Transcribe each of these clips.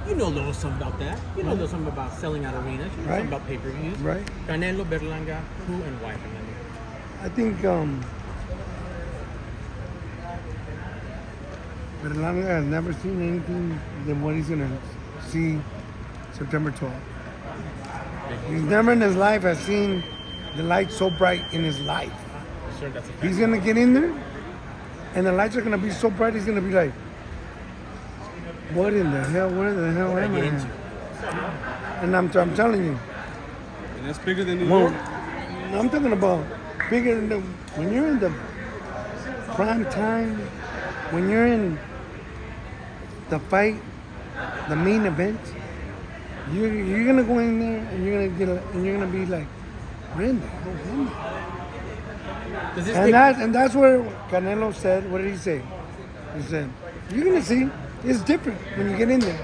You know a little something about that. You know a little something about selling out arenas. You know something about pay-per-views. Right. Canelo, Berlanga, who and why Fernando? I think Berlanga has never seen anything than what he's gonna see September 12th. He's never in his life has seen the light so bright in his life. Sure, that's a fact. He's gonna get in there, and the lights are gonna be so bright. He's gonna be like, "What in the hell? Where the hell am I?" And I'm telling you. And that's bigger than New Well, York. I'm talking about bigger than when you're in the prime time, when you're in the fight, the main event. You're gonna go in there and you're gonna be like, Brenda, and that's where Canelo said. What did he say? He said, "You're gonna see, it's different when you get in there.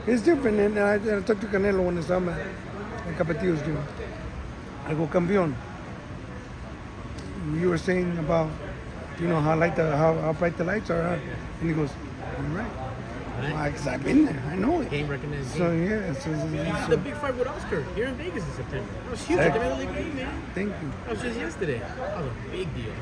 It's different." And I talked to Canelo when I saw him at Capetillo's gym. I go, "Campeón, you were saying about, how bright the lights are," huh?" And he goes, "You're right. Because I've been there. I know it." Game recognized. So yeah, The big fight with Oscar here in Vegas in September. That was huge. At the middle of the game, man. Thank you. That was just yesterday. That was a big deal.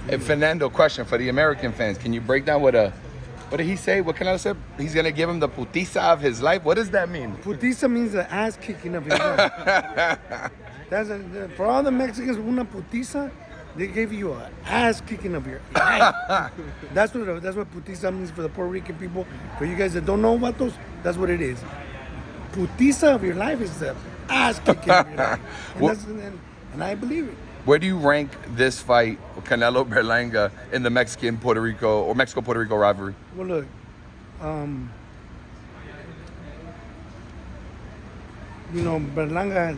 Hey, Fernando, question for the American fans. Can you break down what did he say? What Canelo said? He's going to give him the putiza of his life? What does that mean? Putiza means the ass kicking of his life. For all the Mexicans, una putiza, they gave you an ass kicking of your life. That's what putiza means for the Puerto Rican people. For you guys that don't know about those, that's what it is. Putiza of your life is the ass kicking of your life. And I believe it. Where do you rank this fight, Canelo Berlanga, in the Mexico-Puerto Rico rivalry? Well, look, Berlanga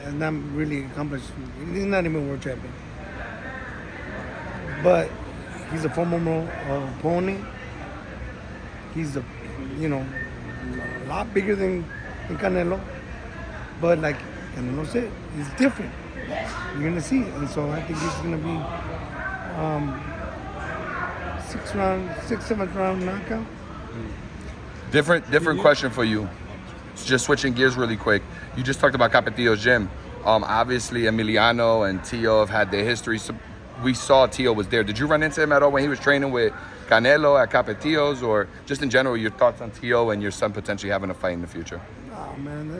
has not really accomplished. He's not even world champion. But he's a formidable opponent. He's a lot bigger than Canelo. But like Canelo said, he's different. You're gonna see it, and so I think it's gonna be 6th, 7th round knockout. Different question for you. Just switching gears really quick. You just talked about Capetillo's gym. Obviously, Emiliano and Tio have had their history. So we saw Tio was there. Did you run into him at all when he was training with Canelo at Capetillo's, or just in general, your thoughts on Tio and your son potentially having a fight in the future? Oh man,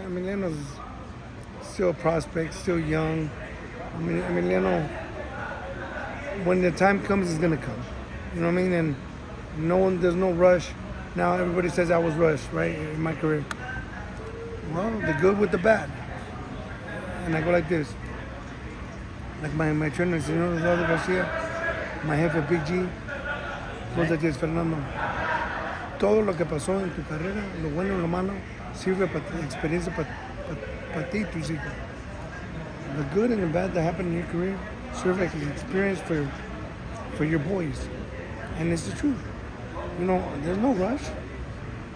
Emiliano's still a prospect, still young. I mean, Emiliano, when the time comes, it's gonna come. You know what I mean? And there's no rush. Now everybody says I was rushed, right, in my career. Well, the good with the bad. And I go like this. Like my trainer, Señor Garcia, my jefe, Big G, goes like this, Fernando. Todo lo que pasó en tu carrera, lo bueno y lo malo, sirve para experiencia para ti y tus hijos. The good and the bad that happened in your career serve like an experience for your boys. And it's the truth. There's no rush.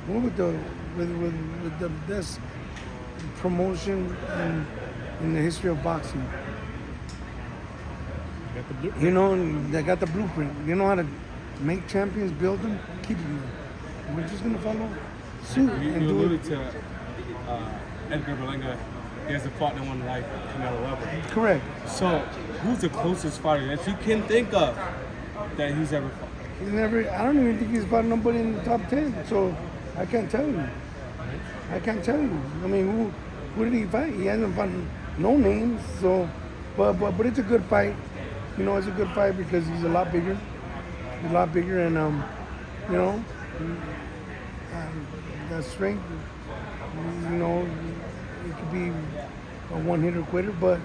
We're with the best promotion in the history of boxing. They got the blueprint. You know how to make champions, build them, keep them there. We're just gonna follow suit and You do alluded it. to Edgar Berlanga. He hasn't fought no one like Canelo ever. Correct. So, who's the closest fighter that you can think of that he's ever fought? I don't even think he's fought nobody in the top 10. So I can't tell you. I mean, who did he fight? He hasn't fought no names. So, but it's a good fight. It's a good fight because he's a lot bigger. And that strength. It could be a one-hitter quitter, but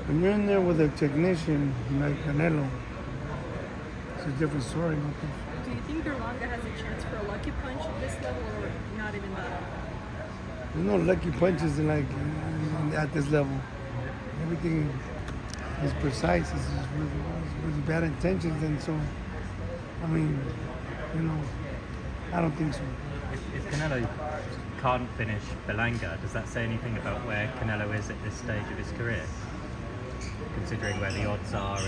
when you're in there with a technician like Canelo, it's a different story. Do you think Berlanga has a chance for a lucky punch at this level, or not even that? There's no lucky punches at this level. Everything is precise. It's with bad intentions, and so, I mean, I don't think so. If Canelo can't finish Berlanga, does that say anything about where Canelo is at this stage of his career? Considering where the odds are,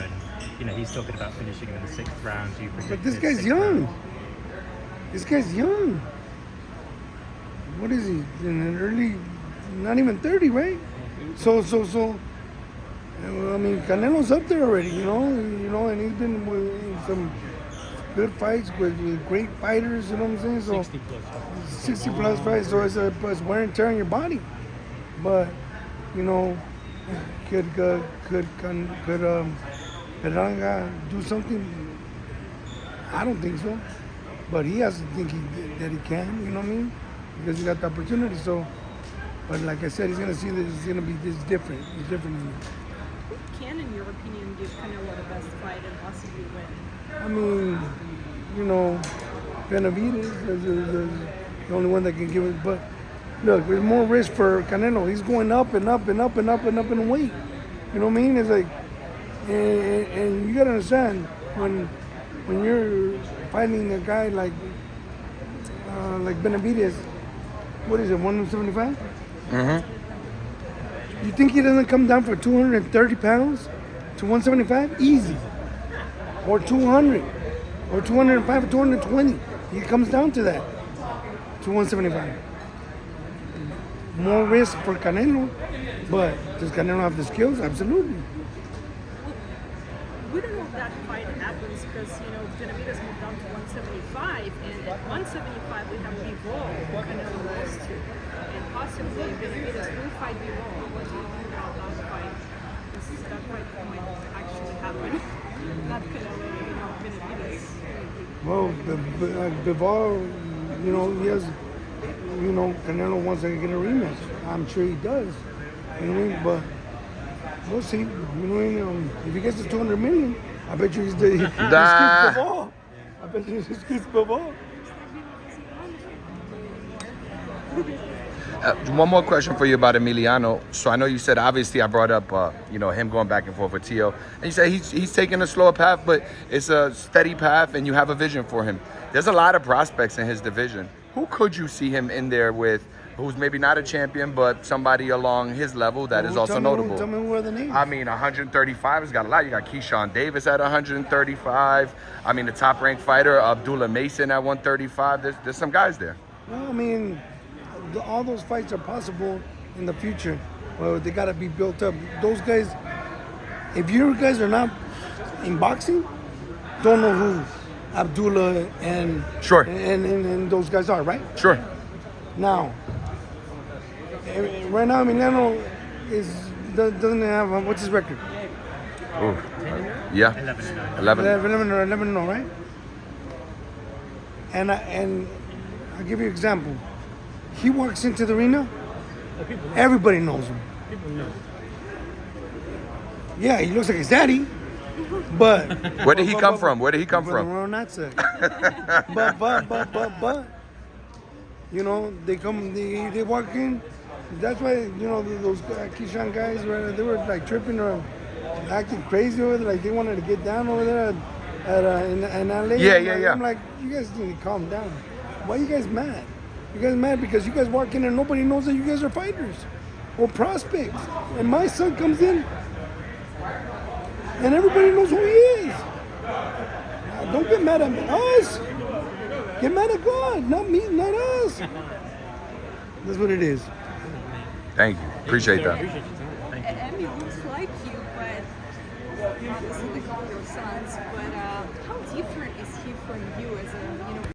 and he's talking about finishing him in the 6th round. But this guy's young. This guy's young. What is he? In an early, not even 30, right? So. I mean, Canelo's up there already, and he's been in some good fights with great fighters. You know what I'm saying? So 60 plus. 60 plus fights. So it's wear and tear on your body. But could Berlanga do something? I don't think so. But he has to think that he can. You know what I mean? Because he got the opportunity. So, but like I said, he's gonna see that it's gonna be this different. It's different. Who can, in your opinion, give Canelo the best fight and possibly win? I mean, Benavidez is the only one that can give it. But look, there's more risk for Canelo. He's going up and up and up and up and up in weight. You know what I mean? It's like, and you gotta understand when you're fighting a guy like Benavidez, what is it, 175? Mm-hmm. You think he doesn't come down for 230 pounds to 175? Easy. Or 200. Or 205 or 220. He comes down to that. To 175. More risk for Canelo. But does Canelo have the skills? Absolutely. We don't know if that fight happens because, Benavidez moved down to 175, and at 175 we have Bivol, who Canelo lost to. And possibly Benavidez will fight Bivol. What do you think about that fight? That fight might actually happen. Not Canelo, Benavidez. Well, Bivol, he has, Canelo wants to get a rematch. I'm sure he does. You know what I mean? But we'll see. If he gets to 200 million, I bet you he skips Bivol. I bet you he skips Bivol. One more question for you about Emiliano. So I know you said, obviously, I brought up, him going back and forth with Tio. And you say he's taking a slower path, but it's a steady path, and you have a vision for him. There's a lot of prospects in his division. Who could you see him in there with, who's maybe not a champion, but somebody along his level that is also notable? Tell me who are the names. I mean, 135 has got a lot. You got Keyshawn Davis at 135. I mean, the top-ranked fighter, Abdullah Mason at 135. There's some guys there. Well, I mean, all those fights are possible in the future. Well, they got to be built up. Those guys, if you guys are not in boxing, don't know who Abdullah and Sure. and those guys are, right? Sure. Now, right now, Emiliano doesn't have, what's his record? Ooh. Yeah. 11-0. 11-0, right? And I'll give you an example. He walks into the arena, everybody knows him. People know. Yeah, he looks like his daddy, but Where did he come from? Where did he come from? Well, not so. but they walk in. That's why those Keyshawn guys they were like tripping or acting crazy over there, like they wanted to get down over there in LA. Yeah. I'm like, you guys need to calm down. Why are you guys mad? You guys mad because you guys walk in and nobody knows that you guys are fighters or prospects. And my son comes in and everybody knows who he is. Now, don't get mad at us. Get mad at God, not me, not us. That's what it is. Thank you. Appreciate that. Appreciate your time. And Emmy looks like you, but obviously they call your sons. But how different is he from you as a